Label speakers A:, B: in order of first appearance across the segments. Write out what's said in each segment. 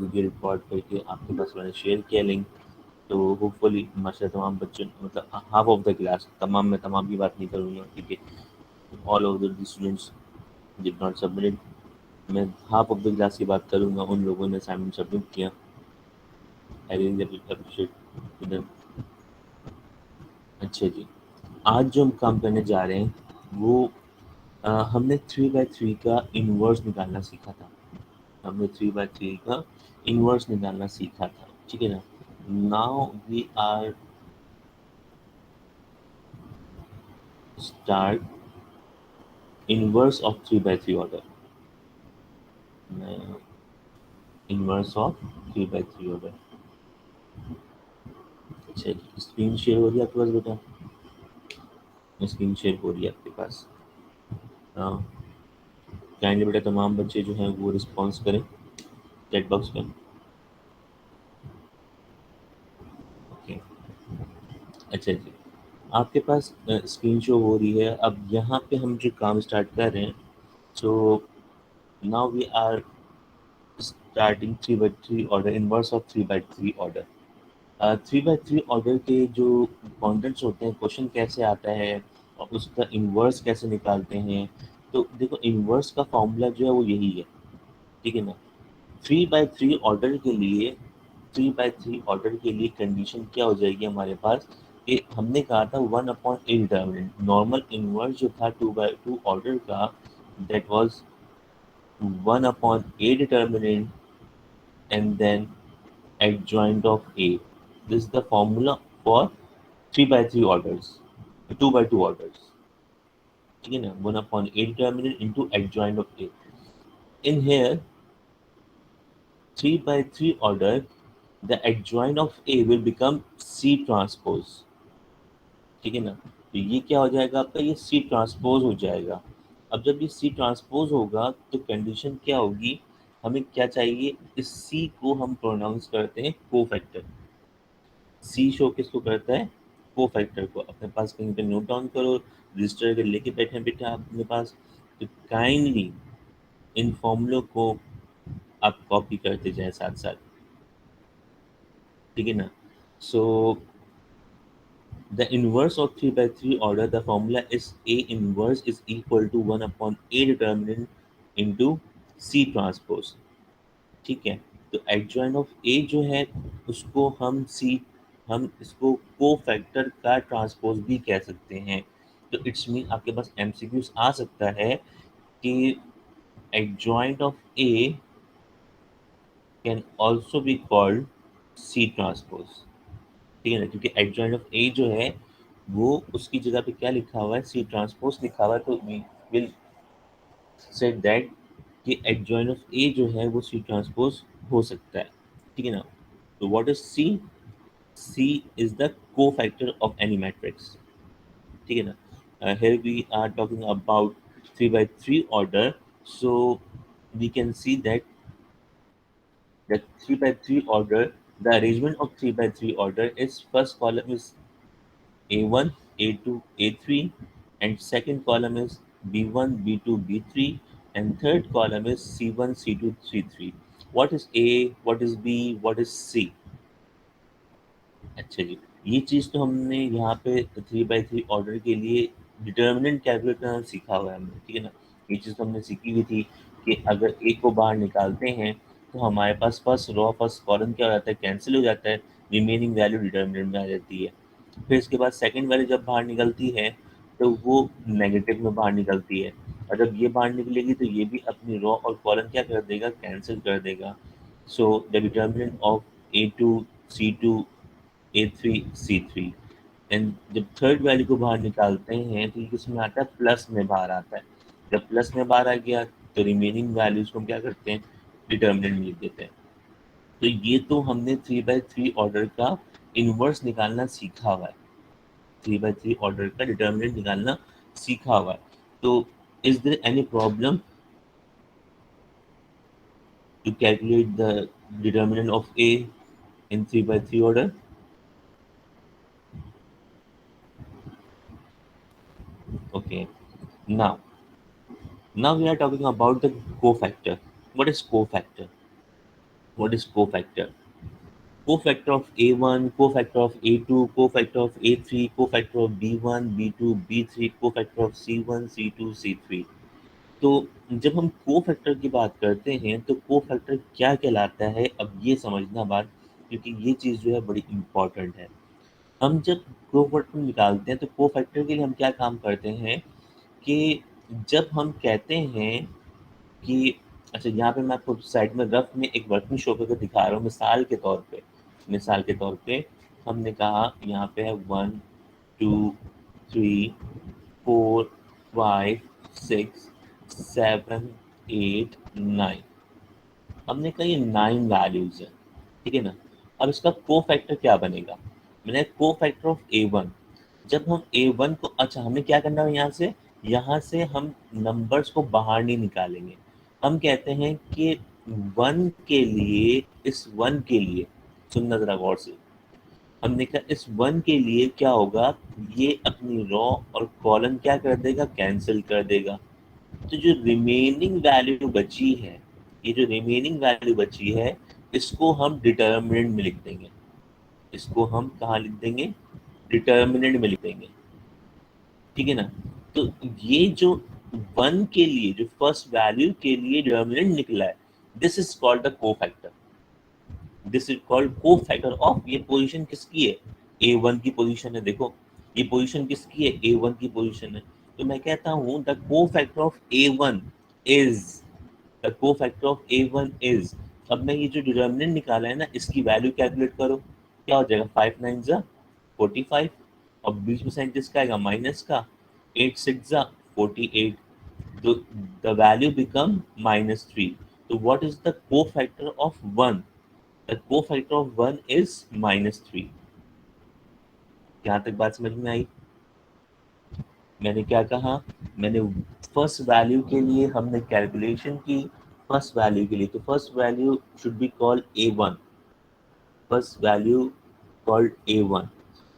A: उनकी रिकॉर्ड करके आपके पास मैंने शेयर किया लिंक। तो होपफुली माशाल्लाह तमाम बच्चों मतलब हाफ ऑफ द क्लास, तमाम मैं तमाम की बात नहीं करूँगा क्योंकि all of the students did not submitted. मैं हाफ ऑफ द क्लास की बात करूँगा, उन लोगों ने असाइनमेंट सबमिट किया। I really appreciate them. अच्छा जी, आज जो हम काम करने जा रहे हैं वो हमने 3/3 का इन्वर्स निकालना सीखा था। हमने 3/3 का इन्वर्स निकालना सीखा था, ठीक है ना। Now we are start inverse of 3/3 order. Inverse of 3/3 order. अच्छा, स्क्रीन शेयर हो रही है आपके पास बेटा? स्क्रीन शेयर हो रही है आपके पास? काइंडली बेटा तमाम बच्चे जो हैं वो रिस्पॉन्स करें चैट बॉक्स में। ओके, अच्छा जी, आपके पास स्क्रीन शो हो रही है। अब यहाँ पे हम जो काम स्टार्ट कर रहे हैं, so now we are starting 3/3 order, inverse of 3/3 order. 3/3 order के जो कॉन्टेंट्स होते हैं, क्वेश्चन कैसे आता है और उसका इन्वर्स कैसे निकालते हैं। तो देखो, इन्वर्स का फॉर्मूला जो है वो यही है, ठीक है ना। 3/3 ऑर्डर के लिए 3/3 ऑर्डर के लिए कंडीशन क्या हो जाएगी हमारे पास कि हमने कहा था 1/a डिटर्मिनेंट। नॉर्मल इन्वर्स जो था 2/2 ऑर्डर का, that was 1/a determinant and then adjoint of A. This is the formula for 3/3 orders, 2/2 orders. ठीक है ना, 1/a determinant into adjoint of A. In here, 3/3 order, the adjoint of A will become C transpose. ठीक है ना, तो ये क्या हो जाएगा आपका, ये C ट्रांसपोज हो जाएगा। अब जब ये C ट्रांसपोज होगा तो कंडीशन क्या होगी, हमें क्या चाहिए, इस C को हम प्रोनाउंस करते हैं कोफैक्टर। सी शो किसको करता है, को फैक्टर को। अपने पास कहीं पे नोट डाउन करो, रजिस्टर कर लेके बैठे बेटा अपने पास। तो काइंडली इन फॉर्मूलों को आप कॉपी करते जाए साथ साथ, ठीक है ना। So the inverse of 3/3 order, the formula is A inverse is equal to 1/a determinant into C transpose, ठीक है। तो एडजॉइंट ऑफ ए जो है उसको हम इसको को फैक्टर का ट्रांसपोज भी कह सकते हैं। तो इट्स मीन आपके पास एमसीक्यूज आ सकता है कि adjoint of A can also be called C transpose, ठीक है ना, क्योंकि एडजॉइंट ऑफ ए जो है वो उसकी जगह पे क्या लिखा हुआ है, सी ट्रांसपोज लिखा हुआ है। तो वी विल सेड दैट कि एडजॉइंट ऑफ ए जो है वो सी ट्रांसपोज हो सकता है, ठीक है ना। तो what is C, C is the cofactor of any matrix. ठीक है ना। Here we are talking about 3/3 order, so we can see that the 3/3 order, the arrangement of 3/3 order is first column is A1, A2, A3, and second column is B1, B2, B3, and third column is C1, C2, C3. What is A? What is B? What is C? अच्छा जी, ये चीज़ तो हमने यहाँ पे 3/3 order के लिए determinant calculate करना सीखा हुआ है हमने, ठीक है ना। ये चीज़ तो हमने सीखी हुई थी कि अगर ए को बाहर निकालते हैं तो हमारे पास फर्स्ट रो फर्स्ट कॉलम क्या हो जाता है, कैंसिल हो जाता है, रिमेनिंग वैल्यू डिटर्मिनेंट में आ जाती है। फिर इसके बाद सेकंड वैल्यू जब बाहर निकलती है तो वो नेगेटिव में बाहर निकलती है, और जब ये बाहर निकलेगी तो ये भी अपनी रो और कॉलम क्या कर देगा, कैंसिल कर देगा। So the determinant of A2, C2, A3, C3, and जब थर्ड वैल्यू को बाहर निकालते हैं तो ये किसमें आता है, प्लस में बाहर आता है। जब प्लस में बाहर आ गया तो रिमेनिंग वैल्यूज को हम क्या करते हैं, डिटर्मिनेंट में लिख देते हैं। तो ये तो हमने 3/3 ऑर्डर का इनवर्स निकालना सीखा हुआ है, 3/3 ऑर्डर का डिटर्मिनेंट निकालना सीखा हुआ है। तो is there any problem to calculate the determinant of A in 3/3 order? Okay, now we are talking about the cofactor. What is cofactor? What is cofactor? Cofactor of A1, cofactor of A2, cofactor of A3, cofactor of B1, B2, B3, cofactor of C1, C2, C3। तो जब हम cofactor की बात करते हैं तो cofactor क्या कहलाता है, अब ये समझना बात, क्योंकि ये चीज़ जो है बड़ी इम्पोर्टेंट है। हम जब कोफैक्टर निकालते हैं तो कोफैक्टर के लिए हम क्या काम करते हैं कि जब हम कहते हैं कि अच्छा, यहाँ पे मैं आपको साइड में रफ में एक वर्किंग शो करके दिखा रहा हूँ मिसाल के तौर पे हमने कहा यहाँ पे है 1 2 3 4 5 6 7 8 9। हमने कहा ये 9 वैल्यूज है, ठीक है ना। अब इसका कोफैक्टर क्या बनेगा? मैंने कोफैक्टर ऑफ A1। जब हम A1 को, अच्छा हमें क्या करना है, यहाँ से हम नंबर्स को बाहर नहीं निकालेंगे। हम कहते हैं कि 1 के लिए, इस 1 के लिए सुनना ज़रा गौर से, हमने कहा इस 1 के लिए क्या होगा, ये अपनी रॉ और कॉलम क्या कर देगा, कैंसिल कर देगा। तो जो रिमेनिंग वैल्यू बची है, ये जो रिमेनिंग वैल्यू बची है, इसको हम डिटर्मिनेंट में लिख देंगे। इसको हम कहाँ लिख देंगे? डिटर्मिनेंट में लिख देंगे, ठीक है ना। तो ये जो 1 के लिए, जो फर्स्ट वैल्यू के लिए डिटर्मिनेंट निकला है, this is called the cofactor. This is called cofactor of, ये पोजीशन किसकी है? A1 की पोजीशन है। देखो ये पोजीशन किसकी है? A1 की पोजीशन है। तो मैं कहता हूँ the cofactor of A1 is, the cofactor of A1 is, अब मैं ये जो डिटर्मिनेंट निकाला है ना, इसकी वैल्यू कैलकुलेट करो। क्या हो जाएगा? 5 9 जा 45, और बीच में साइन किसका आएगा? माइनस का। 8 6 जा 48, तो द वैल्यू बिकम -3। तो what is the cofactor of 1? The cofactor of 1 is -3। यहाँ तक बात समझ में आई? मैंने क्या कहा? मैंने फर्स्ट वैल्यू के लिए हमने कैलकुलेशन की, फर्स्ट वैल्यू के लिए, तो first value should be called A1, first value called A1।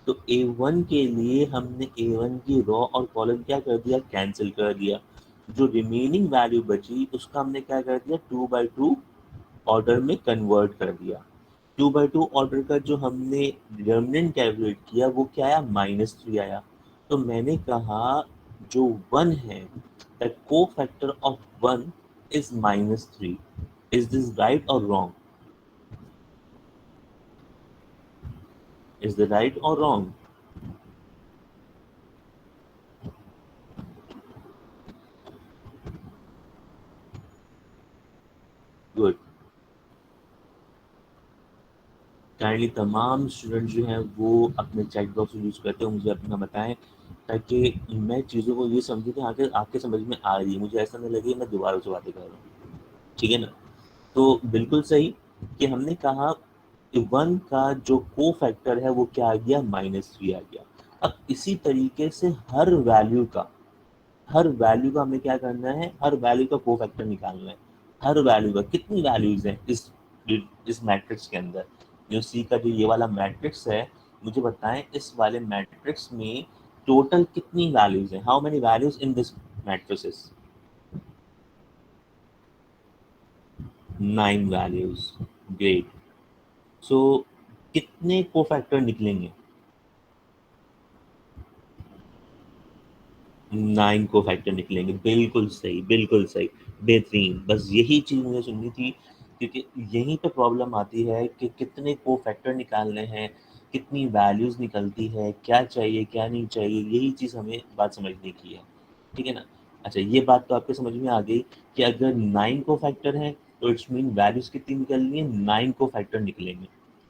A: तो A1 के लिए हमने A1 की रॉ और कॉलम क्या कर दिया? कैंसिल कर दिया। जो रिमेनिंग वैल्यू बची उसका हमने क्या कर दिया? 2/2 ऑर्डर में कन्वर्ट कर दिया। 2/2 ऑर्डर का जो हमने डिटर्मिनेंट कैलकुलेट किया वो क्या आया? -3 आया। तो मैंने कहा जो 1 है, the cofactor of 1 is -3। Is this right और रॉन्ग? इज द राइट और रॉन्ग? गुड। काइंडली तमाम स्टूडेंट जो हैं वो अपने चैट बॉक्स यूज़ करते हैं, मुझे अपना बताएं, ताकि मैं चीज़ों को ये समझूँ कि आगे आपके समझ में आ रही है, मुझे ऐसा नहीं लगे मैं दोबारा से बातें कर रहा हूँ, ठीक है ना। तो बिल्कुल सही कि हमने कहा कि 1 का जो को फैक्टर है वो क्या आ गया? -3 आ गया। अब इसी तरीके से हर वैल्यू का हमें क्या करना है? हर वैल्यू का को फैक्टर निकालना है। हर वैल्यू का, कितनी वैल्यूज हैं इस मैट्रिक्स के अंदर? जो सी का जो ये वाला मैट्रिक्स है, मुझे बताएं इस वाले मैट्रिक्स में टोटल कितनी वैल्यूज हैं? How many values in this matrices? 9 values. Great. So कितने कोफैक्टर निकलेंगे? 9 कोफैक्टर निकलेंगे। बिल्कुल सही, बिल्कुल सही। बेहतरीन, बस यही चीज़ मुझे सुननी थी, क्योंकि यहीं पे प्रॉब्लम आती है कि कितने कोफैक्टर निकालने हैं, कितनी वैल्यूज़ निकलती है, क्या चाहिए क्या नहीं चाहिए, यही चीज़ हमें बात समझने की है, ठीक है ना। अच्छा, ये बात तो आपके समझ में आ गई कि अगर 9 कोफैक्टर हैं तो इट्स मीन वैल्यूज़ कितनी निकलनी है? 9 कोफैक्टर निकलेंगे,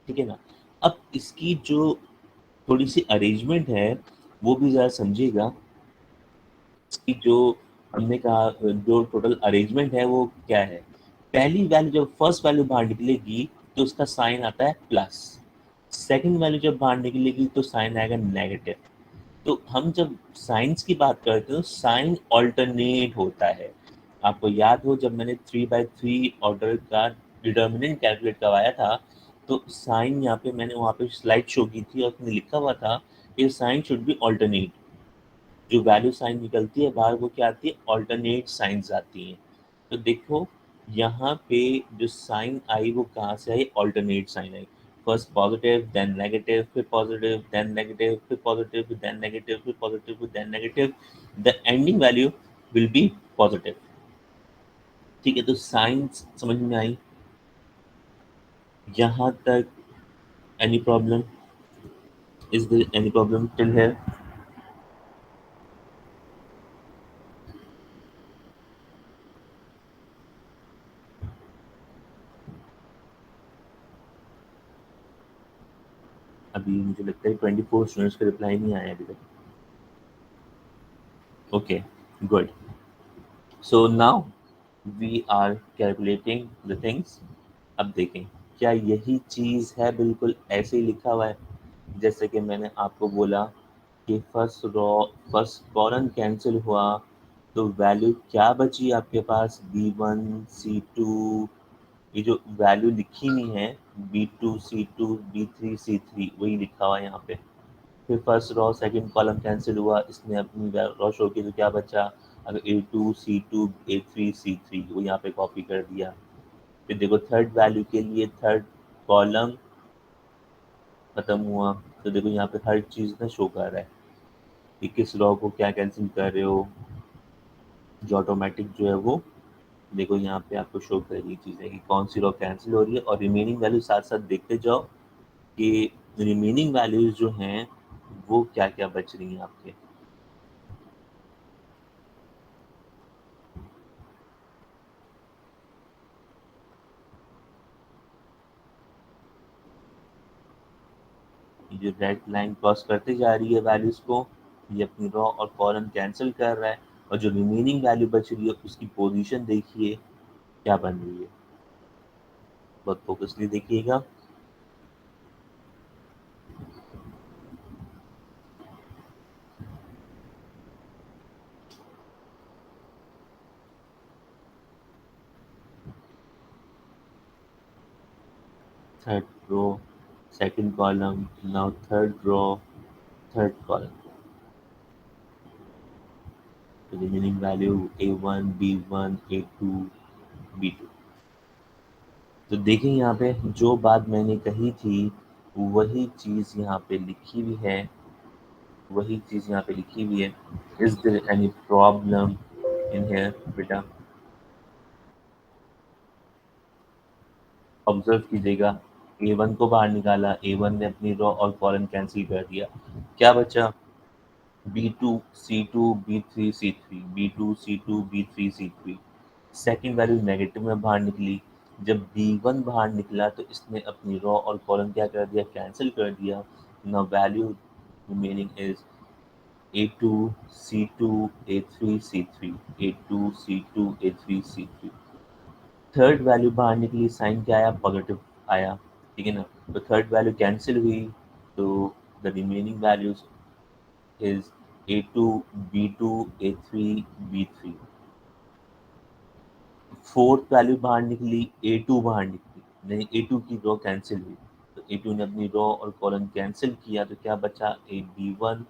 A: ठीक है ना। अब इसकी जो थोड़ी सी अरेंजमेंट है वो भी ज़रा समझिएगा। इसकी जो हमने कहा, जो टोटल अरेंजमेंट है वो क्या है? पहली वैल्यू जब फर्स्ट वैल्यू बाहर निकलेगी तो उसका साइन आता है प्लस। सेकंड वैल्यू जब बाहर निकलेगी तो साइन आएगा नेगेटिव। तो हम जब साइंस की बात करते हैं तो साइन ऑल्टरनेट होता है। आपको याद हो जब मैंने 3/3 ऑर्डर का डिटर्मिनेंट कैलकुलेट करवाया था, तो साइन यहाँ पे मैंने वहाँ पे स्लाइड शो की थी और उसमें लिखा हुआ था कि साइन शुड बी ऑल्टरनेट। जो वैल्यू साइन निकलती है बाहर वो क्या आती है? ऑल्टरनेट साइंस आती हैं। तो देखो यहाँ पे जो साइन आई वो कहाँ से आई? ऑल्टरनेट साइन आई। फर्स्ट पॉजिटिव, देन नेगेटिव, फिर पॉजिटिव, देन नेगेटिव, फिर पॉजिटिव, देन नेगेटिव, फिर positive, then negative. The ending value will be positive. ठीक है, तो साइंस समझ में आई? यहाँ तक any problem? Is there any problem till here? अभी मुझे लगता है 24 स्टूडेंट्स का रिप्लाई नहीं आया अभी तक। Okay, good. So now we are calculating the things. अब देखें, क्या यही चीज़ है? बिल्कुल ऐसे ही लिखा हुआ है जैसे कि मैंने आपको बोला कि फर्स्ट कॉलम कैंसिल हुआ, तो वैल्यू क्या बची आपके पास? B1 C2। ये जो वैल्यू लिखी हुई है B2 C2 B3 C3 वही लिखा हुआ है यहाँ पे। फिर first row second column cancel हुआ, इसने अपनी रो शो की, तो क्या बचा? अगर A2 C2 A3 C3 वो यहाँ पे कॉपी कर दिया। फिर देखो थर्ड वैल्यू के लिए थर्ड कॉलम खत्म हुआ, तो देखो यहाँ पे हर चीज़ ना शो कर रहा है कि किस रॉ को क्या कैंसिल कर रहे हो। जो ऑटोमेटिक जो है वो देखो यहाँ पे आपको शो कर रही चीज़ है कि कौन सी रॉ कैंसिल हो रही है, और रिमेनिंग वैल्यू साथ साथ देखते जाओ कि रिमेनिंग वैल्यूज जो हैं वो क्या क्या बच रही हैं आपके। ये जो रेड लाइन क्रॉस करते जा रही है वैल्यूज को, ये अपनी रॉ और कॉलम कैंसिल कर रहा है, और जो रिमेनिंग वैल्यू बच रही है उसकी पोजीशन देखिए क्या बन रही है। बहुत फोकसली देखिएगा। Third row, second column, now third row, third column, remaining value A1 B1 A2 B2। तो देखिए यहाँ पे जो बात मैंने कही थी वही चीज़ यहाँ पे लिखी हुई है, वही चीज़ यहाँ पे लिखी हुई है। Is there any problem in here बेटा? ऑब्जर्व कीजिएगा, A1 को बाहर निकाला, A1 ने अपनी रो और कॉलम कैंसिल कर दिया, क्या बचा? B2 C2 B3 C3 B2 C2 B3 C3। Second value negative में बाहर निकली। जब B1 बाहर निकला तो इसने अपनी रो और कॉलम क्या कर दिया? कैंसिल कर दिया। Now value remaining is A2 C2 A3 C3 A2 C2 A3 C3। Third value बाहर निकली, साइन क्या आया? पॉजिटिव आया। ठीक है ना? तो थर्ड वैल्यू कैंसिल हुई, तो the remaining values is A2 B2 A3 B3। Fourth value बाहर निकली, A2 बाहर निकली, नहीं A2 की रो कैंसिल हुई, तो A2 ने अपनी रो और कॉलम कैंसिल किया, तो क्या बचा? ए B1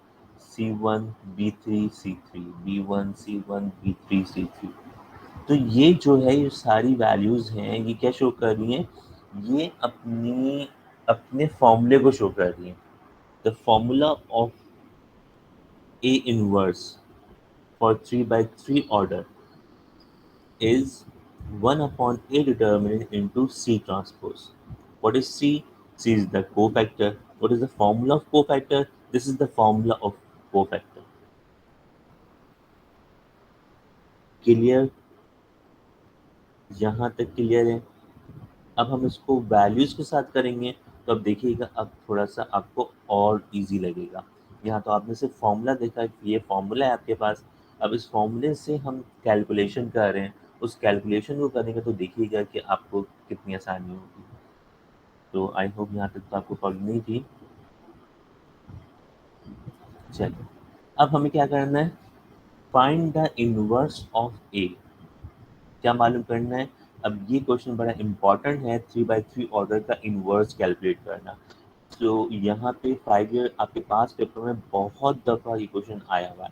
A: C1 B3 C3 B1 C1 B3 C3। तो ये जो है ये सारी वैल्यूज हैं, ये क्या शो कर रही हैं? ये अपनी अपने फॉर्मूले को शो कर रही हैं। The formula of A inverse for 3 by 3 order is 1 upon A determinant into C transpose. What is C? C is the cofactor. What is the formula of cofactor? This is the formula of cofactor. Clear? यहाँ तक clear है? अब हम इसको values के साथ करेंगे, तो अब देखिएगा अब थोड़ा सा आपको और इजी लगेगा। यहाँ तो आपने सिर्फ फॉर्मूला देखा कि ये फॉर्मूला है आपके पास, अब इस फॉर्मूले से हम कैलकुलेशन कर रहे हैं, उस कैलकुलेशन को करेंगे तो देखिएगा कि आपको कितनी आसानी होगी। तो आई होप यहाँ तक तो आपको प्रॉब्लम नहीं थी। चलिए, अब हमें क्या करना है? फाइंड द इनवर्स ऑफ ए। क्या मालूम करना है? अब ये क्वेश्चन बड़ा इंपॉर्टेंट है, 3 by 3 ऑर्डर का इनवर्स कैलकुलेट करना। तो यहाँ पे 5 ईयर आपके पास पेपर में बहुत दफ़ा ये क्वेश्चन आया हुआ है।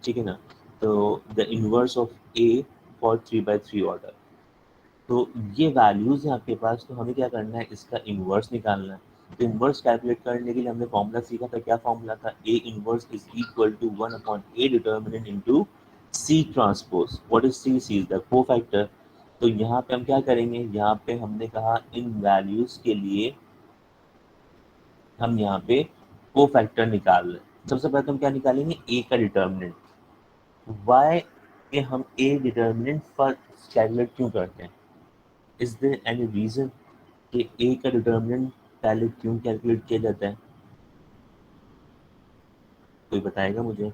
A: ठीक है ना? तो the inverse of A for 3 by 3 order. तो ये वैल्यूज़ हैं आपके पास, तो हमें क्या करना है, इसका इन्वर्स निकालना है। तो इन्वर्स कैलकुलेट करने के लिए हमने फॉर्मूला सीखा था, क्या फॉर्मूला था? A inverse is equal to 1/a determinant into C transpose. What is C? C is the cofactor. तो यहाँ पे हम क्या करेंगे, यहाँ पे हमने कहा इन वैल्यूज के लिए हम यहाँ पे कोफैक्टर निकाल रहे हैं। सबसे पहले तो हम क्या निकालेंगे, ए का डिटर्मिनेंट। वाई ये हम ए डिटर्मिनेंट फर्स्ट कैलकुलेट क्यों करते हैं? इज देयर एनी रीजन कि ए का डिटर्मिनेंट पहले क्यों कैलकुलेट किया जाता है? कोई बताएगा मुझे?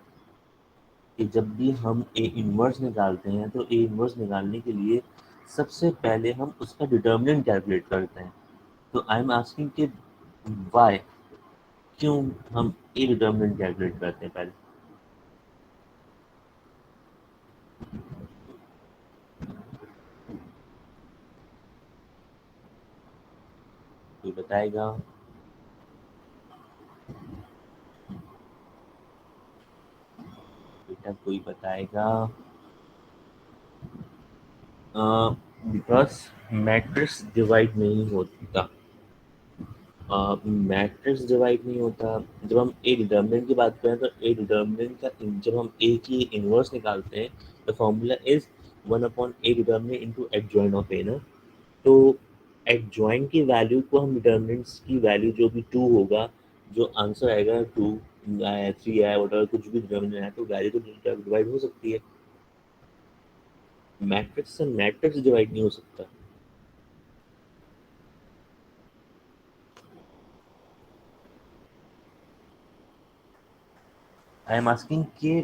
A: कि जब भी हम ए इन्वर्स निकालते हैं तो ए इन्वर्स निकालने के लिए सबसे पहले हम उसका डिटर्मिनेंट कैलकुलेट करते हैं। तो आई एम आस्किंग कि वाई, क्यों हम ए डिटर्मिनेंट कैलकुलेट करते हैं पहले? कोई बताएगा? बेटा कोई बताएगा? बिकॉज मैट्रिक्स डिवाइड नहीं होता। मैट्रिक्स डिवाइड नहीं होता। जब हम ए डिटर्मिनेंट की बात करें तो ए डिटर्मिनेंट का जब हम ए की इन्वर्स निकालते हैं, the formula is 1/a determinant into adjoint of A ना। तो एडजॉइन की वैल्यू को हम डिटर्मिनेंट्स की वैल्यू जो भी 2 होगा, जो आंसर आएगा 2 आया 3 आया वhatever कुछ भी डिटर्मिनेंट आया, तो वैल्यू तो डिवाइड हो सकती है। मैट्रिक्स से मैट्रिक्स डिवाइड नहीं हो सकता। आई एम आस्किंग कि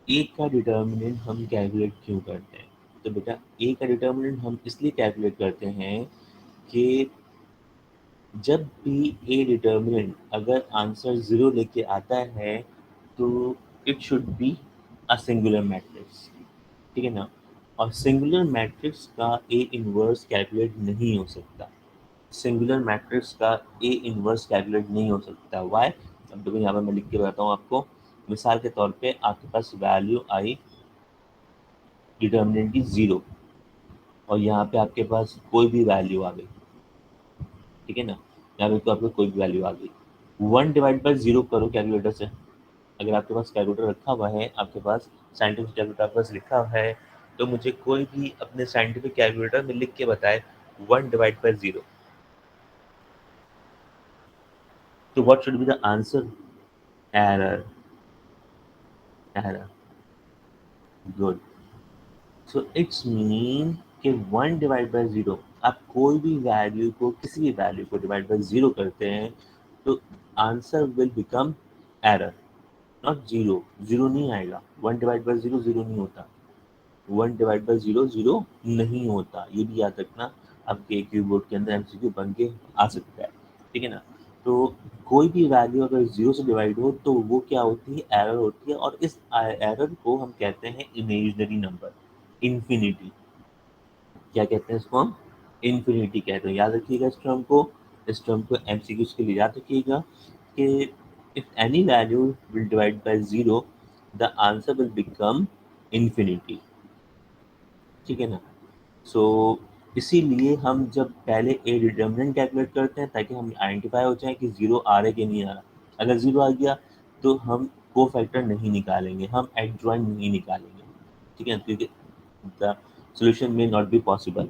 A: ए का डिटर्मिनेंट हम कैलकुलेट क्यों करते हैं? तो बेटा ए का डिटर्मिनेंट हम इसलिए कैलकुलेट करते हैं कि जब भी ए डिटर्मिनेंट अगर आंसर 0 लेके आता है तो it should be a singular matrix, ठीक है ना? और सिंगुलर मैट्रिक्स का ए इन्वर्स कैलकुलेट नहीं हो सकता। सिंगुलर मैट्रिक्स का ए इन्वर्स कैलकुलेट नहीं हो सकता। वाई? अब देखो यहाँ पर मैं लिख के बताता हूँ आपको। मिसाल के तौर पे आपके पास वैल्यू आई डिटर्मिनेंट की 0 और यहाँ पे आपके पास कोई भी वैल्यू आ गई, ठीक है ना? यहाँ पे तो आपको कोई भी वैल्यू आ गई। 1 डिवाइड बाई 0 करो कैलकुलेटर से। अगर आपके पास कैलकुलेटर रखा हुआ है, आपके पास साइंटिफिक कैलकुलेटर आपके पास लिखा हुआ है, तो मुझे कोई भी अपने साइंटिफिक कैलकुलेटर में लिख के बताए 1 डिवाइड बाई 0। तो what should be the answer? Error. Error. Good. So it's mean कि 1 डिवाइड बाई 0, आप कोई भी वैल्यू को, किसी भी वैल्यू को डिवाइड बाई 0 करते हैं तो answer will become error, not 0। 0 नहीं आएगा। 1 डिवाइड बाई 0 0 नहीं होता। 1 डिवाइड बाई 0 0 नहीं होता। ये भी याद रखना, आपके क्यू बोर्ड के अंदर एमसीक्यू बन के आ सकता है, ठीक है ना? तो कोई भी वैल्यू अगर 0 से डिवाइड हो तो वो क्या होती है? एरर होती है। और इस एरर को हम कहते हैं इमेजिनरी नंबर, इन्फिनिटी। क्या कहते हैं इसको हम? इन्फिनिटी कहते हैं। याद रखिएगा इस टर्म को। इस टर्म को एमसीक्यूज के लिए याद रखिएगा कि if any value will divide by 0 the answer will become infinity, ठीक है ना? सो इसीलिए हम जब पहले ए डिटर्मिनेंट कैलकुलेट करते हैं ताकि हम आइडेंटिफाई हो जाए कि 0 आ रहा है कि नहीं आ रहा। अगर 0 आ गया तो हम कोफैक्टर नहीं निकालेंगे, हम एडजॉइन नहीं निकालेंगे, ठीक है? क्योंकि द सॉल्यूशन में नॉट बी पॉसिबल,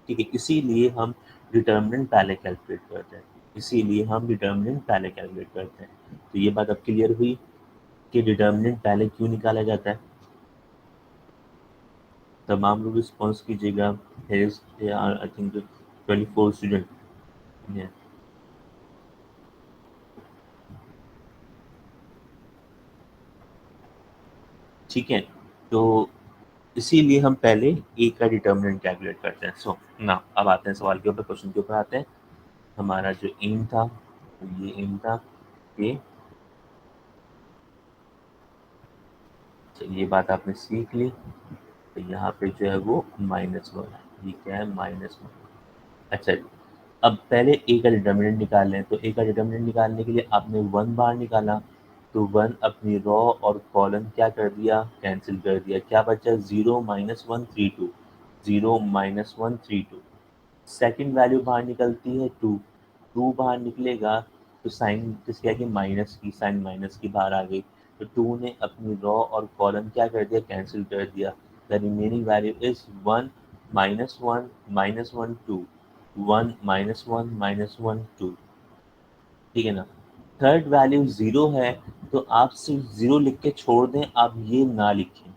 A: ठीक है? इसीलिए हम डिटर्मिनेंट पहले कैलकुलेट करते हैं। इसीलिए हम डिटर्मिनेंट पहले कैलकुलेट करते हैं। तो ये बात अब क्लियर हुई कि डिटर्मिनेंट पहले क्यों निकाला जाता है। तमाम लोग रिस्पॉन्स कीजिएगा। आई थिंक 24 स्टूडेंट हैं, ठीक है? तो इसीलिए हम पहले ए का डिटर्मिनेंट कैलकुलेट करते हैं। सो ना अब आते हैं सवाल के ऊपर, क्वेश्चन के ऊपर आते हैं। हमारा जो एम था, ये एम था कि ये बात आपने सीख ली। तो यहाँ पे जो है वो -1 है। ये क्या है? -1। अच्छा जी। अब पहले ए का डिटर्मिनेंट निकाल लें। तो ए का डिटर्मिनेंट निकालने के लिए आपने 1 बार निकाला, तो 1 अपनी रॉ और कॉलम क्या कर दिया? कैंसिल कर दिया। क्या बचा? 0 -1 3 2। 0 माइनस 1 3 2। सेकंड वैल्यू बाहर निकलती है 2। 2 बाहर निकलेगा तो साइन किसकी आएगी, माइनस की, साइन माइनस की बाहर आ गई। तो 2 ने अपनी रॉ और कॉलम क्या कर दिया, कैंसिल कर दिया। The remaining value is 1 minus 1 minus 1 2, 1 minus 1 minus 1 2। ठीक है ना। थर्ड वैल्यू 0 है, तो आप सिर्फ 0 लिख के छोड़ दें, आप ये ना लिखें।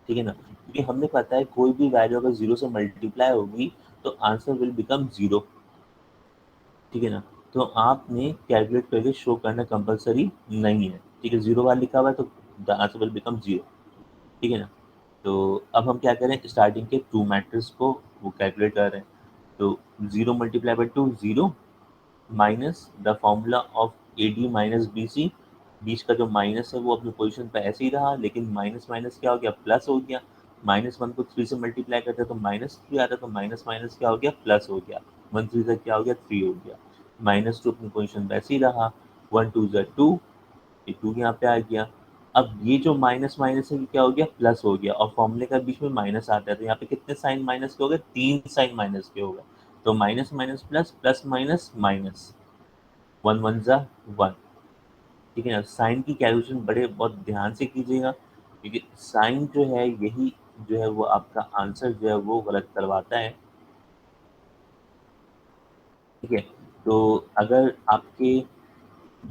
A: ठीक है ना, क्योंकि हमें पता है कोई भी वैल्यू अगर 0 से मल्टीप्लाई होगी तो आंसर विल बिकम 0। ठीक है ना। तो आपने कैलकुलेट करके शो करना कंपलसरी नहीं है। ठीक है, 0 बार लिखा हुआ है तो द आंसर विल बिकम 0। ठीक है ना। तो अब हम क्या करें, स्टार्टिंग के टू मैट्रिक्स को वो कैलकुलेट कर रहे हैं। तो 0 multiply by 2 0, minus the formula of A D minus B C. बीच का जो माइनस है वो अपनी पोजीशन पे ऐसे ही रहा, लेकिन माइनस माइनस क्या हो गया, प्लस हो गया। माइनस वन को 3 से मल्टीप्लाई करते तो माइनस 3 आता, तो माइनस माइनस क्या हो गया, प्लस हो गया। 1 3 से क्या हो गया, 3 हो गया। माइनस टू अपनी पोजीशन पे ऐसे ही रहा। 1 2 ज़ा 2, ये 2 यहाँ पे आ गया। अब ये जो माइनस माइनस है ये क्या हो गया, प्लस हो गया। और फॉर्मूले का बीच में माइनस आता है, तो यहाँ पे कितने साइन माइनस के हो गए, 3 साइन माइनस के हो गए। तो minus minus plus, plus minus minus, 1 1 ज़ा 1। ठीक है ना। साइन की कैलकुलेशन बड़े बहुत ध्यान से कीजिएगा, क्योंकि साइन जो है यही जो है वो आपका आंसर जो है वो गलत करवाता है। ठीक है। तो अगर आपके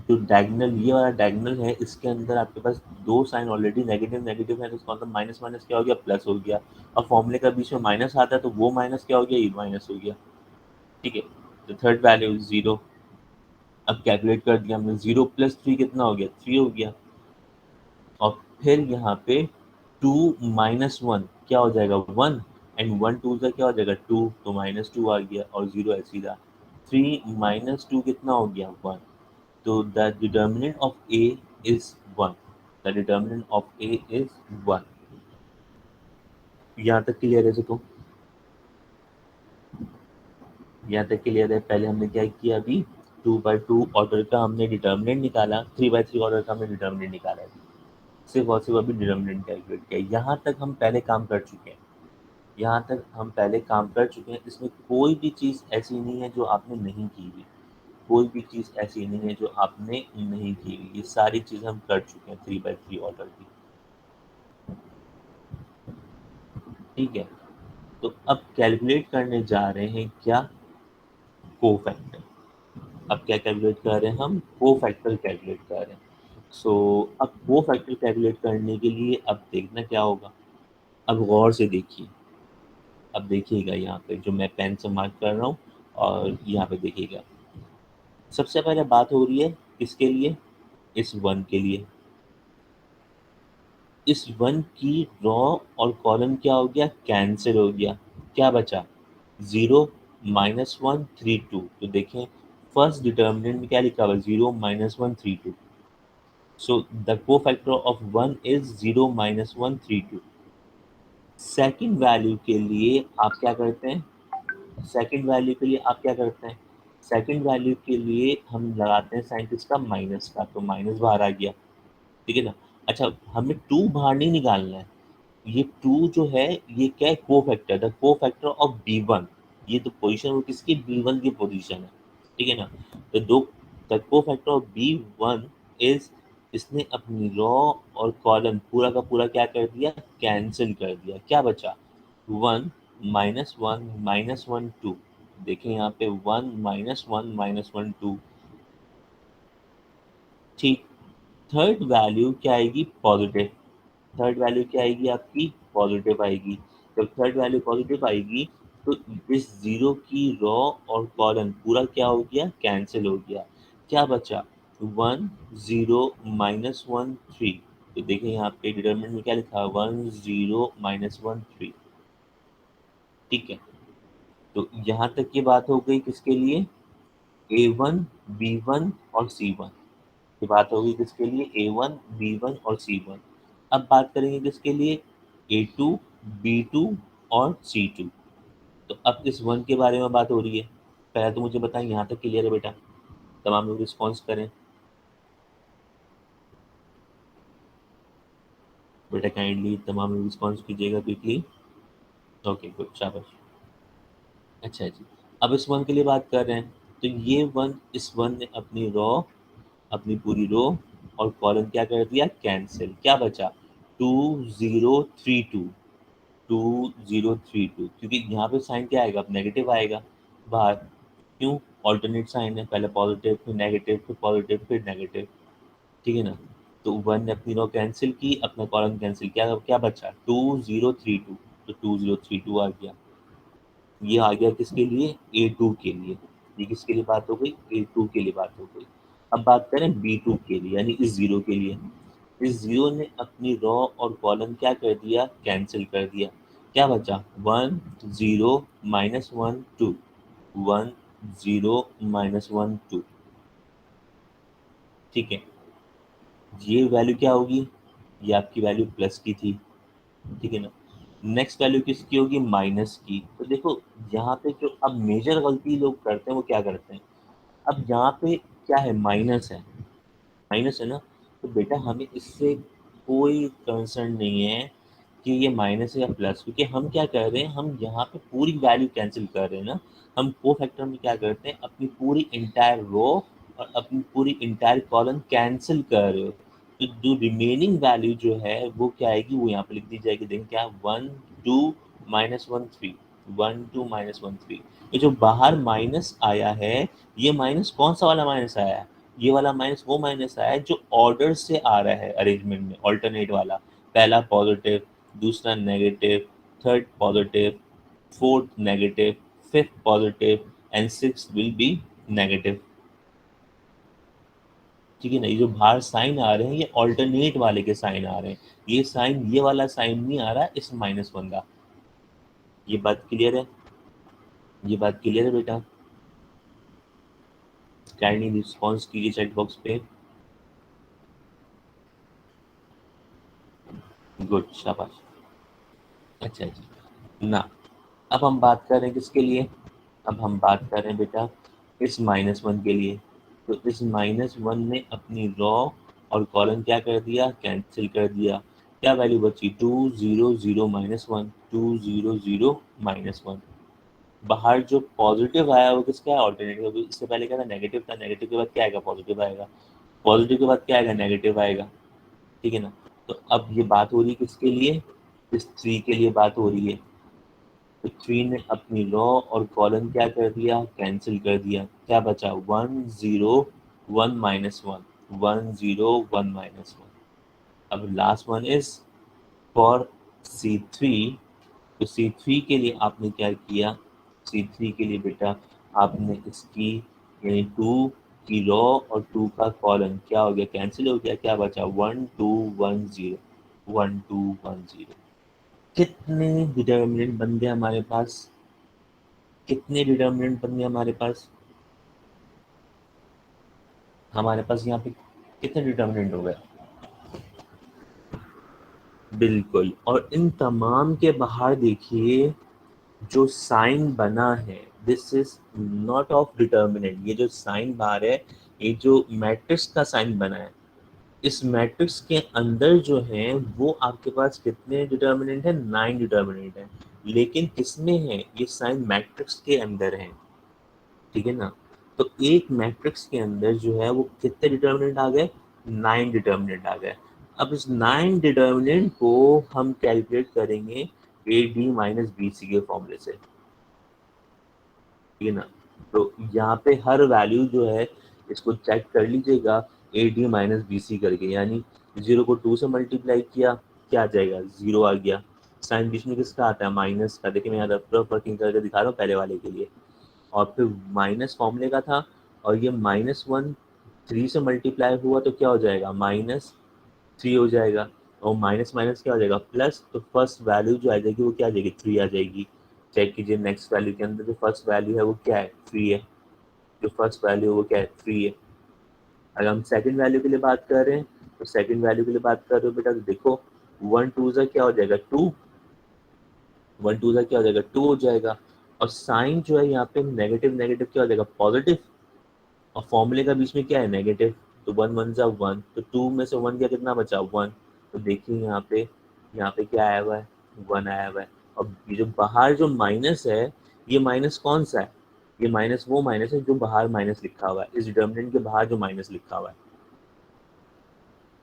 A: जो डायगोनल, ये वाला डायगोनल है, इसके अंदर आपके पास दो साइन ऑलरेडी नेगेटिव नेगेटिव है, तो इसका मतलब माइनस माइनस क्या हो गया, प्लस हो गया। और फॉर्मूले का बीच में माइनस आता है तो वो माइनस क्या हो गया, ये माइनस हो गया। ठीक है। तो थर्ड वैल्यू 0। अब कैलकुलेट कर दिया हमने, 0 प्लस 3 कितना हो गया, 3 हो गया। और फिर यहाँ पे 2 माइनस 1 क्या हो जाएगा, 1। एंड 1 2 का क्या हो जाएगा, 2, तो माइनस 2 आ गया और 0 ऐसे ही रहा। 3 माइनस 2 कितना हो गया, 1। तो the determinant of A is 1। The determinant of A is 1। यहाँ तक क्लियर है देखो, यहाँ तक क्लियर है। पहले हमने क्या किया, अभी 2 by 2 ऑर्डर का हमने डिटर्मिनेंट निकाला, 3 by 3 ऑर्डर का हमने डिटर्मिनेंट निकाला है। सिर्फ और सिर्फ अभी डिटर्मिनेंट कैलकुलेट किया। यहाँ तक हम पहले काम कर चुके हैं, यहाँ तक हम पहले काम कर चुके हैं। इसमें कोई भी चीज़ ऐसी नहीं है जो आपने नहीं की हुई। कोई भी चीज़ ऐसी नहीं है जो आपने नहीं की हुई। ये सारी चीज़ें हम कर चुके हैं 3 by 3 ऑर्डर की। ठीक है। तो अब कैलकुलेट करने जा रहे हैं क्या, कोफैक्टर। अब क्या कैलकुलेट कर रहे हैं हम, कोफैक्टर कैलकुलेट कर रहे हैं। सो अब कोफैक्टर कैलकुलेट करने के लिए अब देखना क्या होगा, अब गौर से देखिए। अब देखिएगा यहाँ पे जो मैं पेन से मार्क कर रहा हूँ, और यहाँ पे देखिएगा। सबसे पहले बात हो रही है किसके लिए, इस वन के लिए। इस वन की रॉ और कॉलम क्या हो गया, कैंसिल हो गया। क्या बचा, 0 माइनस 1 3 2। तो देखें फर्स्ट डिटर्मिनेंट में क्या लिखा हुआ है, 0 minus 1 3 2। So the cofactor of 1 is 0 minus 1 3 2। Second value के लिए आप क्या करते हैं, सेकंड वैल्यू के लिए आप क्या करते हैं, सेकंड वैल्यू के लिए हम लगाते हैं साइन किसका, माइनस का। तो माइनस बाहर आ गया। ठीक है ना। अच्छा, हमें 2 बाहर नहीं निकालना है। ये 2 जो है ये क्या है, cofactor, the cofactor of B1। ये तो पोजीशन वो किसकी, B1 की पोजीशन है। ठीक है ना। तो दो, the cofactor of B1 is, इसने अपनी रॉ और कॉलम पूरा का पूरा क्या कर दिया, कैंसिल कर दिया। क्या बचा, 1 माइनस 1 माइनस 1 2। देखें यहाँ पे 1 माइनस 1 माइनस 1 2। ठीक। थर्ड वैल्यू क्या आएगी, पॉजिटिव। थर्ड वैल्यू क्या आएगी आपकी, पॉजिटिव आएगी। जब थर्ड वैल्यू पॉजिटिव आएगी तो इस जीरो की रॉ और कॉलम पूरा क्या हो गया, कैंसिल हो गया। क्या बचा, 1 0 माइनस 1 3। तो देखिए यहाँ पे डिटरमिनेंट में क्या लिखा है, 1 0 माइनस 1 3। ठीक है। तो यहाँ तक की बात हो गई किसके लिए, A1 B1 और C1। ये बात होगी किसके लिए, A1 B1 और C1। अब बात करेंगे किसके लिए, A2 B2 और C2। तो अब इस वन के बारे में बात हो रही है। पहले तो मुझे बताएं, यहाँ तक क्लियर है बेटा, तमाम लोग रिस्पॉन्स करें। बेटा काइंडली तमाम लोग रिस्पॉन्स कीजिएगा क्विकली। ओके गुड, शाबाश। अच्छा जी, अब इस 1 के लिए बात कर रहे हैं, तो ये 1 इस 1 ने अपनी पूरी रो और कॉलम क्या कर दिया कैंसिल, क्या बचा 2032, 2032 क्योंकि यहाँ पे साइन क्या आएगा अब नेगेटिव आएगा बाहर, क्यों ऑल्टरनेट साइन है, पहले पॉजिटिव फिर नेगेटिव फिर पॉजिटिव फिर नेगेटिव, ठीक है ना। तो 1 ने अपनी रो कैंसिल की, अपना कॉलम कैंसिल किया, अब क्या बचा 2032, तो 2032 आ गया। ये आ गया किसके लिए A2 के लिए, ये किसके लिए बात हो गई A2 के लिए बात हो गई। अब बात करें B2 के लिए यानी इस जीरो के लिए, इस जीरो ने अपनी रो और कॉलम क्या कर दिया कैंसिल कर दिया, क्या बचा 1 0 -1 2, 1 0 -1 2, ठीक है। ये वैल्यू क्या होगी, ये आपकी वैल्यू प्लस की थी, ठीक है ना। नेक्स्ट वैल्यू किसकी होगी माइनस की, तो देखो यहाँ पे जो अब मेजर गलती लोग करते हैं वो क्या करते हैं, अब यहाँ पे क्या है माइनस है ना, तो बेटा हमें इससे कोई कंसर्न नहीं है कि ये माइनस है या प्लस, क्योंकि हम क्या कर रहे हैं हम यहाँ पे पूरी वैल्यू कैंसिल कर रहे हैं ना। हम को फैक्टर में क्या करते हैं अपनी पूरी इंटायर रो और अपनी पूरी इंटायर कॉलम कैंसिल कर रहे हो, तो जो रिमेनिंग वैल्यू जो है वो क्या आएगी वो यहाँ पे लिख दी जाएगी, देखें क्या 1 2 -1 3, 1 2 -1 3, ये जो बाहर माइनस आया है ये माइनस कौन सा वाला माइनस आया है, ये वाला माइनस वो माइनस आया है जो ऑर्डर से आ रहा है अरेंजमेंट में ऑल्टरनेट वाला, पहला पॉजिटिव दूसरा negative third positive fourth negative fifth positive and six will be negative, ठीक है ना। ये जो बाहर साइन आ रहे हैं ये ऑल्टरनेट वाले के साइन आ रहे हैं, ये साइन ये वाला साइन नहीं आ रहा इस -1 का। ये बात क्लियर है, ये बात क्लियर है बेटा, काइंडली रिस्पॉन्स कीजिए चैट बॉक्स पे। गुड, शाबाश। अच्छा जी ना, अब हम बात कर रहे हैं किसके लिए, अब हम बात कर रहे हैं बेटा इस -1 के लिए, तो इस -1 ने अपनी रॉ और कॉलम क्या कर दिया कैंसिल कर दिया, क्या वैल्यू बची 2 0 0 -1, 2 0 0 -1, बाहर जो पॉजिटिव आया वो किसका है ऑल्टरनेटिव, इससे पहले क्या था नेगेटिव था, नेगेटिव के बाद क्या आएगा पॉजिटिव आएगा, पॉजिटिव के बाद क्या आएगा नेगेटिव आएगा, ठीक है ना। तो अब ये बात हो रही है किसके लिए, इस 3 के लिए बात हो रही है, तो 3 ने अपनी रो और कॉलम क्या कर दिया कैंसिल कर दिया, क्या बचा 1 0 1 -1, 1 0 1 -1। अब last one is for C3, तो C3 के लिए आपने क्या किया, C3 के लिए बेटा आपने इसकी यानी 2 की रो और 2 का कॉलम क्या हो गया कैंसिल हो गया, क्या बचा 1 2 1 0, 1 2 1 0। कितने डिटर्मिनेंट बन गए हमारे पास, कितने डिटर्मिनेंट बन गए हमारे पास यहाँ पे कितने डिटर्मिनेंट हो गए, बिल्कुल। और इन तमाम के बाहर देखिए जो साइन बना है this is not of determinant, ये जो साइन बाहर है ये जो मैट्रिक्स का साइन बना है, इस मैट्रिक्स के अंदर जो है वो आपके पास कितने डिटर्मिनेंट है 9 डिटर्मिनेंट है, लेकिन किसमें है ये साइन मैट्रिक्स के अंदर है, ठीक है ना। तो एक मैट्रिक्स के अंदर जो है वो कितने डिटर्मिनेंट आ गए 9 डिटर्मिनेंट आ गए। अब इस 9 डिटर्मिनेंट को हम कैलकुलेट करेंगे A D minus B C के फॉर्मूले से, ठीक है ना। तो यहाँ पे हर वैल्यू जो है इसको चेक कर लीजिएगा A D minus B C करके, यानी 0 को 2 से मल्टीप्लाई किया क्या आ जाएगा 0 आ गया, साइन बीच में किसका आता है माइनस का, देखिए मैं यहाँ रफ वर्किंग करके दिखा रहा हूँ पहले वाले के लिए, और फिर माइनस फॉर्मूले का था और ये -1 3 से मल्टीप्लाई हुआ तो क्या हो जाएगा -3 हो जाएगा, और माइनस माइनस क्या हो जाएगा प्लस, तो फर्स्ट वैल्यू जो आ जाएगी वो क्या आ जाएगी 3 आ जाएगी। चेक कीजिए नेक्स्ट वैल्यू के अंदर जो फर्स्ट वैल्यू है वो क्या है 3 है, जो फर्स्ट वैल्यू है वो क्या है 3 है। अगर हम सेकंड वैल्यू के लिए बात कर रहे हैं तो सेकंड वैल्यू के लिए बात कर रहे हो बेटा, तो देखो 1 2 सा क्या हो जाएगा 2, 1 2 सा क्या हो जाएगा 2 हो जाएगा, और साइन जो है यहाँ पे नेगेटिव नेगेटिव क्या हो जाएगा पॉजिटिव, और फॉर्मूले का बीच में क्या है नेगेटिव, तो 1 1 जा 1, तो 2 में से 1 क्या कितना बचा 1, तो देखिए यहाँ पे क्या आया हुआ है 1 आया हुआ है, अब ये जो बाहर जो माइनस है, ये माइनस कौन सा है? ये माइनस वो माइनस है जो बाहर माइनस लिखा हुआ है, इस डिटर्मिनेंट के बाहर जो माइनस लिखा हुआ है,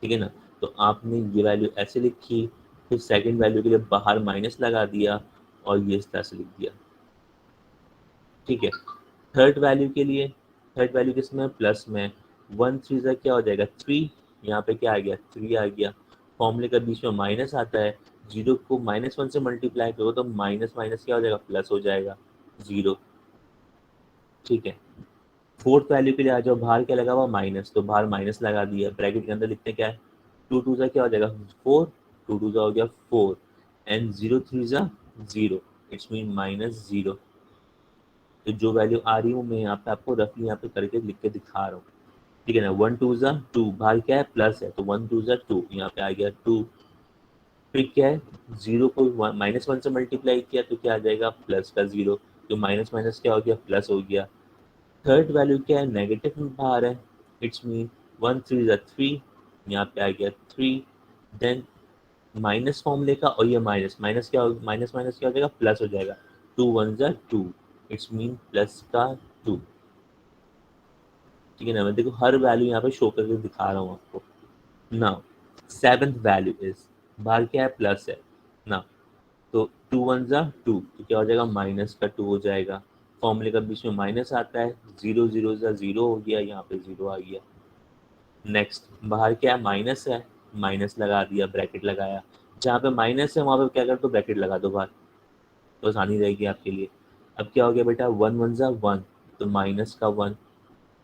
A: ठीक है ना? तो आपने ये वैल्यू ऐसे लिखी, फिर सेकंड वैल्यू के लिए बाहर माइनस लगा दिया और ये इस तरह से लिख दिया, ठीक है? थर्ड वैल्यू के लिए, थर्ड वैल्यू किसमें? प्लस में। वन थ्री ज़ा क्या हो जाएगा? थ्री। यहाँ पे क्या आ गया? थ्री आ गया। फॉर्मूले का बीच में माइनस आता है, जीरो को माइनस वन से मल्टीप्लाई करो तो माइनस माइनस क्या हो जाएगा? प्लस हो जाएगा, जीरो, ठीक है? फोर्थ वैल्यू के लिए आ जाओ, बाहर क्या लगा हुआ? माइनस, तो बाहर माइनस लगा दिया, ब्रैकेट के अंदर लिखते हैं क्या है? टू टू ज़ा क्या हो जाएगा? फोर, टू टू ज़ा हो गया फोर, एंड जीरो थ्री ज़ा zero, it's mean minus zero. तो जो वैल्यू आ रही हूँ मैं यहाँ पे आपको रफली यहाँ पे करके लिख के दिखा रहा हूँ, ठीक है ना? वन टू ज़ा टू, बाहर क्या है? प्लस है, तो वन टू ज़ा टू, यहाँ पे आ गया टू। फिर क्या है? जीरो को माइनस वन से मल्टीप्लाई किया तो क्या आ जाएगा? प्लस का जीरो, तो माइनस माइनस क्या हो गया? प्लस हो गया। थर्ड वैल्यू क्या है? नेगेटिव में बाहर है, इट्स मीन वन थ्री ज़ा थ्री, यहाँ पे आ गया थ्री। देन माइनस फॉर्म लेगा और ये माइनस माइनस क्या हो, माइनस माइनस क्या हो जाएगा? प्लस हो जाएगा, टू वन ज़ा टू, इट्स मीन प्लस का टू, ठीक है ना? मैं देखो हर वैल्यू यहाँ पे शो करके दिखा रहा हूँ आपको। नाउ सेवंथ वैल्यू इज, बाहर क्या है? प्लस है ना, तो टू वन ज़ा टू, तो क्या हो जाएगा? माइनस का टू हो जाएगा। फॉर्मूले का बीच में माइनस आता है, जीरो जीरो ज़ा जीरो हो गया, यहाँ पे जीरो आ गया। नेक्स्ट, बाहर क्या है? माइनस है, माइनस लगा दिया, ब्रैकेट लगाया, जहाँ पे माइनस है वहाँ पे क्या कर दो? ब्रैकेट लगा दो बाहर, तो आसानी रहेगी आपके लिए। अब क्या हो गया बेटा? वन वन ज़ा वन, तो माइनस का वन,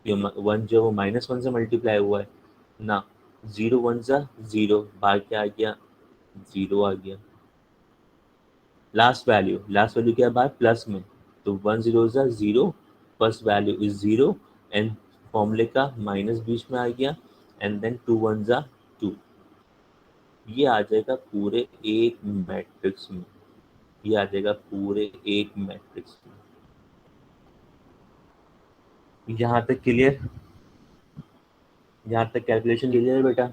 A: ये वन जो है वो माइनस वन से मल्टीप्लाई हुआ है ना, जीरो वन ज़ा जीरो, बाहर क्या आ गया? जीरो आ गया। लास्ट वैल्यू क्या है बाहर? प्लस में, तो वन जीरो ज़ा zero, first value is zero, and फॉर्मूले का माइनस बीच में आ गया, एंड देन टू वन ज़ा टू, ये आ जाएगा पूरे एक मैट्रिक्स में, ये आ जाएगा पूरे एक मैट्रिक्स में। यहाँ तक क्लियर? यहाँ तक कैलकुलेशन क्लियर है बेटा?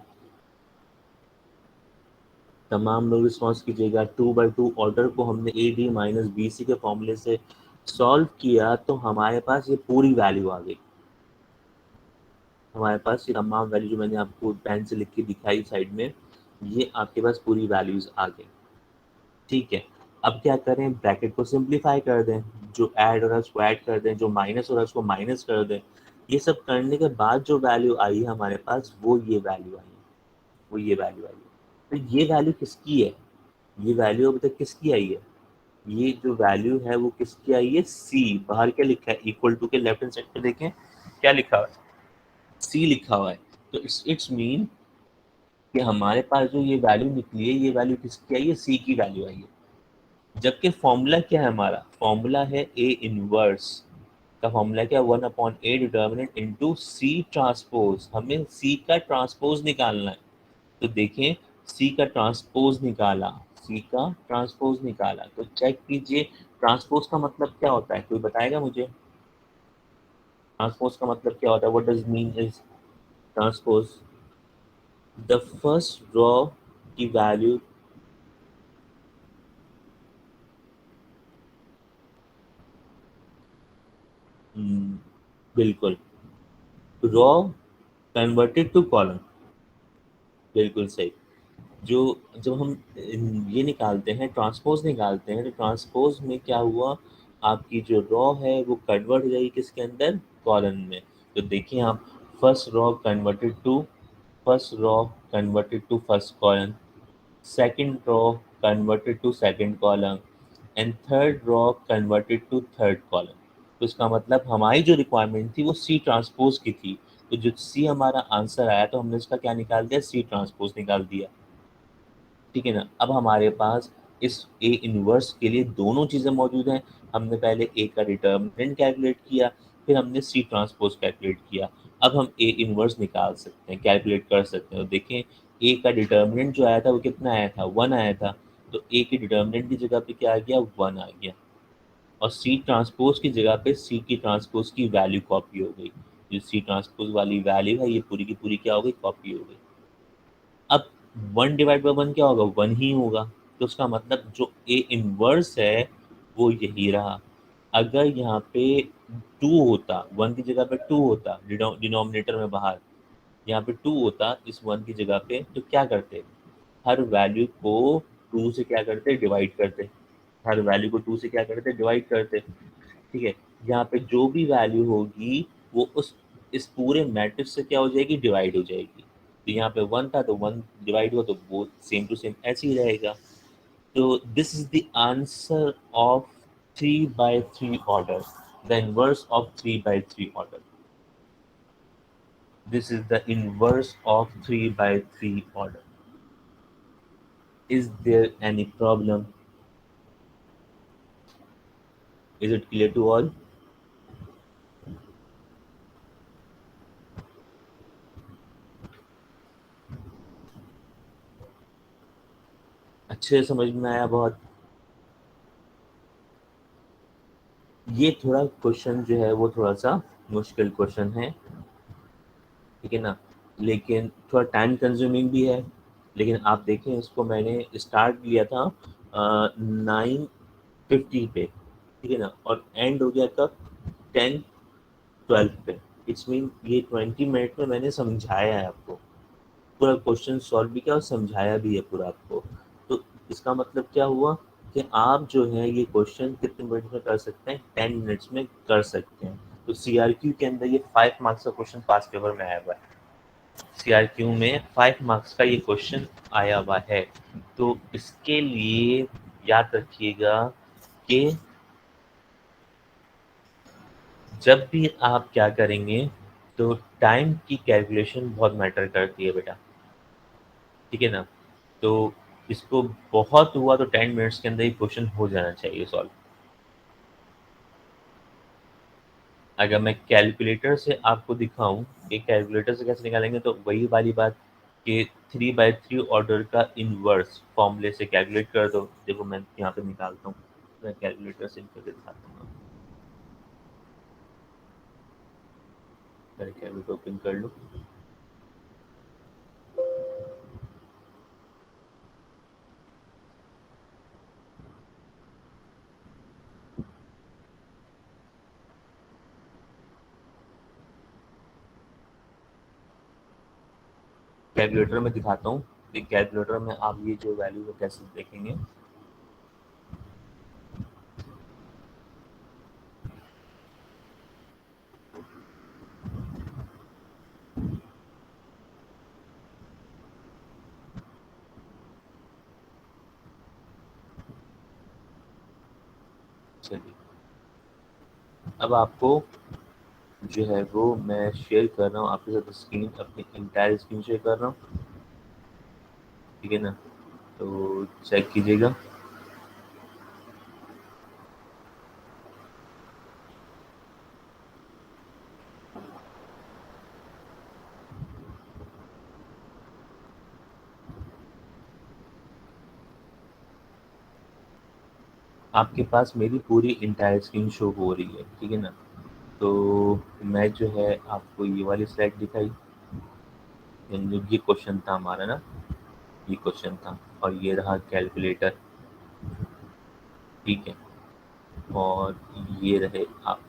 A: तमाम लोग रिस्पॉन्स कीजिएगा। टू बाई टू ऑर्डर को हमने A D minus B C के फॉर्मूले से सॉल्व किया तो हमारे पास ये पूरी वैल्यू आ गई। हमारे पास ये तमाम वैल्यू जो मैंने आपको पेन से लिख के दिखाई साइड में, ये आपके पास पूरी वैल्यूज आ गई, ठीक है? अब क्या करें? ब्रैकेट को सिंप्लीफाई कर दें, जो ऐड हो रहा है उसको ऐड कर दें, जो माइनस हो रहा है उसको माइनस कर दें। ये सब करने के बाद जो वैल्यू आई है हमारे पास, वो ये वैल्यू आई है, वो ये वैल्यू आई है। तो ये वैल्यू किसकी है? ये वैल्यू अभी तक किसकी आई है? ये जो वैल्यू है वो किसकी आई है? सी। बाहर क्या लिखा है? इक्वल टू के लेफ्ट हैंड साइड पे देखें क्या लिखा हुआ है? सी लिखा हुआ है। तो इट्स मीन कि हमारे पास जो ये वैल्यू निकली है, ये वैल्यू किसकी आई है? सी की वैल्यू आई है। जबकि फॉर्मूला क्या है हमारा? फॉर्मूला है ए इनवर्स का, फॉर्मूला क्या? One upon A determinant into C transpose, हमें सी का ट्रांसपोज निकालना है। तो देखें, सी का ट्रांसपोज निकाला, सी का ट्रांसपोज निकाला, तो चेक कीजिए ट्रांसपोज का मतलब क्या होता है? कोई बताएगा मुझे? ट्रांसपोज का मतलब क्या होता है? What does mean is transpose? The first raw की वैल्यू, बिल्कुल, रॉ कन्वर्टेड टू कॉलम, बिल्कुल सही। जो जब हम ये निकालते हैं, ट्रांसपोज निकालते हैं, तो ट्रांसपोज में क्या हुआ? आपकी जो रॉ है वो कन्वर्ट हो जाएगी किसके अंदर? कॉलम में। तो देखिए आप, first row converted to, first row converted to first column, second row converted to second column, and third row converted to third column. तो इसका मतलब हमारी जो रिक्वायरमेंट थी वो सी ट्रांसपोज की थी, तो जो सी हमारा आंसर आया तो हमने इसका क्या निकाल दिया? सी ट्रांसपोज निकाल दिया, ठीक है ना? अब हमारे पास इस ए इनवर्स के लिए दोनों चीज़ें मौजूद हैं। हमने पहले ए का डिटर्मिनेंट कैलकुलेट किया, फिर हमने सी ट्रांसपोज कैलकुलेट किया। अब हम ए इनवर्स निकाल सकते हैं, कैलकुलेट कर सकते हैं। तो देखें, ए का डिटर्मिनेंट जो आया था वो कितना आया था? वन आया था, तो ए के डिटर्मिनेंट की जगह पे क्या आ गया? वन आ गया, और सी ट्रांसपोज की जगह पे सी की ट्रांसपोज की वैल्यू कॉपी हो गई। जो सी ट्रांसपोज वाली वैल्यू है ये पूरी की पूरी क्या हो गई? कॉपी हो गई। अब वन डिवाइड बाई वन क्या होगा? वन ही होगा, तो उसका मतलब जो A इन्वर्स है, वो यही रहा। अगर यहाँ पे 2 होता, 1 की जगह पे 2 होता, डिनोमिनेटर में बाहर, यहाँ पे 2 होता इस 1 की जगह पे, तो क्या करते? हर वैल्यू को 2 से क्या करते? डिवाइड करते। हर वैल्यू को 2 से क्या करते? डिवाइड करते। ठीक है? यहाँ पे जो भी वैल्यू होगी, वो उस इस पूरे मैट्रिक्स से क्या हो जाएगी? डिवाइड हो जाएगी। तो यहाँ पे 1 था, तो 1 डिवाइड हुआ, तो वो सेम टू सेम ऐसे ही रहेगा। So this is the answer of 3 by 3 order, the inverse of 3 by 3 order. This is the inverse of 3 by 3 order. Is there any problem? Is it clear to all? अच्छे से समझ में आया बहुत। ये थोड़ा क्वेश्चन जो है वो थोड़ा सा मुश्किल क्वेश्चन है, ठीक है ना? लेकिन थोड़ा टाइम कंज्यूमिंग भी है। लेकिन आप देखें, इसको मैंने स्टार्ट किया था 9:50 पे, ठीक है ना? और एंड हो गया कब? 10:12 पे। इट्स मीन ये 20 मिनट में मैंने समझाया है आपको, पूरा क्वेश्चन सॉल्व भी किया और समझाया भी है पूरा आपको। तो इसका मतलब क्या हुआ कि आप जो है ये क्वेश्चन कितने मिनट में कर सकते हैं? 10 मिनट्स में कर सकते हैं। तो सीआरक्यू के अंदर ये 5 मार्क्स का क्वेश्चन पास पेपर में आया हुआ है। सीआरक्यू में 5 मार्क्स का ये क्वेश्चन आया हुआ है। तो इसके लिए याद रखिएगा कि जब भी आप क्या करेंगे, तो टाइम की कैलकुलेशन बहुत मैटर करती है बेटा, ठीक है ना? तो इसको बहुत हुआ तो 10 मिनट्स के अंदर ही क्वेश्चन हो जाना चाहिए सॉल्व। अगर मैं कैलकुलेटर से आपको दिखाऊं कि कैलकुलेटर से कैसे निकालेंगे, तो वही वाली बात कि 3/3 ऑर्डर का इनवर्स फॉर्मूले से कैलकुलेट कर दो। देखो मैं यहाँ पे निकालता हूँ, मैं कैलकुलेटर से करके दिखाता हूँ। मैं कैलकुलेटर ओपन कर लूँ। कैलकुलेटर में दिखाता हूँ कि कैलकुलेटर में आप ये जो वैल्यू है कैसे देखेंगे। चलिए, अब आपको जो है वो मैं शेयर कर रहा हूँ आपके साथ स्क्रीन, अपनी इंटायर स्क्रीन शेयर कर रहा हूँ, ठीक है ना? तो चेक कीजिएगा। आपके पास मेरी पूरी इंटायर स्क्रीन शो हो रही है, ठीक है ना? तो मैं जो है आपको ये वाली स्लाइड दिखाई, यानी ये क्वेश्चन था हमारा ना, ये क्वेश्चन था, और ये रहा कैलकुलेटर, ठीक है? और ये रहे आप।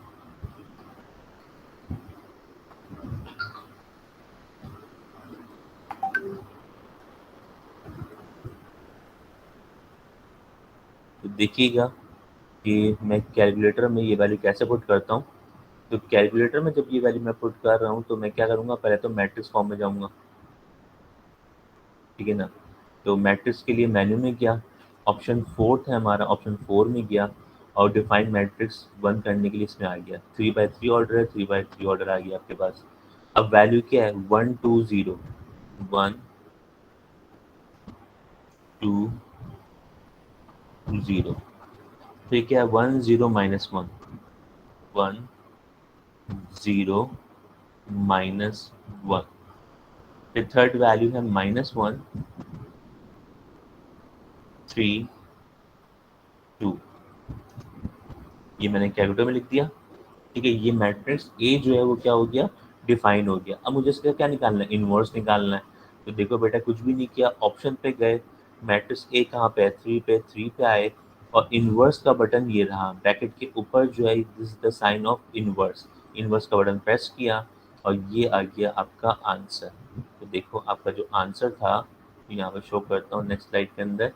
A: तो देखिएगा कि मैं कैलकुलेटर में ये वैल्यू कैसे पुट करता हूँ। तो कैलकुलेटर में जब ये वैल्यू मैं पुट कर रहा हूँ, तो मैं क्या करूँगा, पहले तो मैट्रिक्स फॉर्म में जाऊँगा, ठीक है ना? तो मैट्रिक्स के लिए मेन्यू में गया, ऑप्शन फोर्थ है हमारा, ऑप्शन 4 में गया, और डिफाइन मैट्रिक्स 1 करने के लिए इसमें आ गया। 3/3 ऑर्डर है, 3/3 ऑर्डर आ गया आपके पास। अब वैल्यू क्या है? 1 2 0, 1 2 0। फिर क्या है? 1 0 - 1, 1 0 - 1। फिर थर्ड वैल्यू है -1 3 2। ये मैंने कैलकुलेटर में लिख दिया, ठीक है? ये मैट्रिक्स ए जो है वो क्या हो गया? डिफाइन हो गया। अब मुझे इसका क्या निकालना है? इनवर्स निकालना है। तो देखो बेटा, कुछ भी नहीं किया, ऑप्शन पे गए, मैट्रिक्स ए कहाँ पे है? 3 पे आए और इन्वर्स का बटन ये रहा, ब्रैकेट के ऊपर जो है this is the sign of inverse. Inverse का बटन प्रेस किया और ये आ गया आपका आंसर। तो देखो आपका जो आंसर था, यहाँ पे शो करता हूँ नेक्स्ट स्लाइड के अंदर,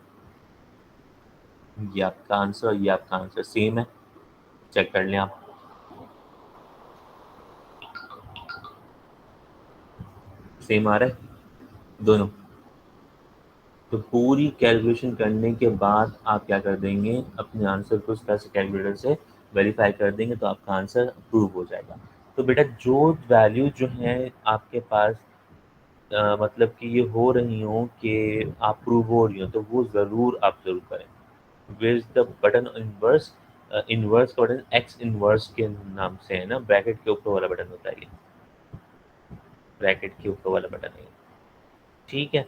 A: ये आपका आंसर और ये आपका आंसर सेम है, चेक कर लें आप, सेम आ रहा है दोनों। तो पूरी कैलकुलेशन करने के बाद आप क्या कर देंगे, अपने आंसर को इस तरह से कैलकुलेटर से वेरीफाई कर देंगे तो आपका आंसर अप्रूव हो जाएगा। तो बेटा जो वैल्यू जो है आपके पास मतलब कि ये हो रही हो कि अप्रूव हो रही हो, तो वो ज़रूर आप ज़रूर करें। Where is the button inverse? Inverse का बटन एक्स इनवर्स के नाम से है ना, ब्रैकेट के ऊपर वाला बटन होता है ये, ब्रैकेट के ऊपर वाला बटन है ये। ठीक है,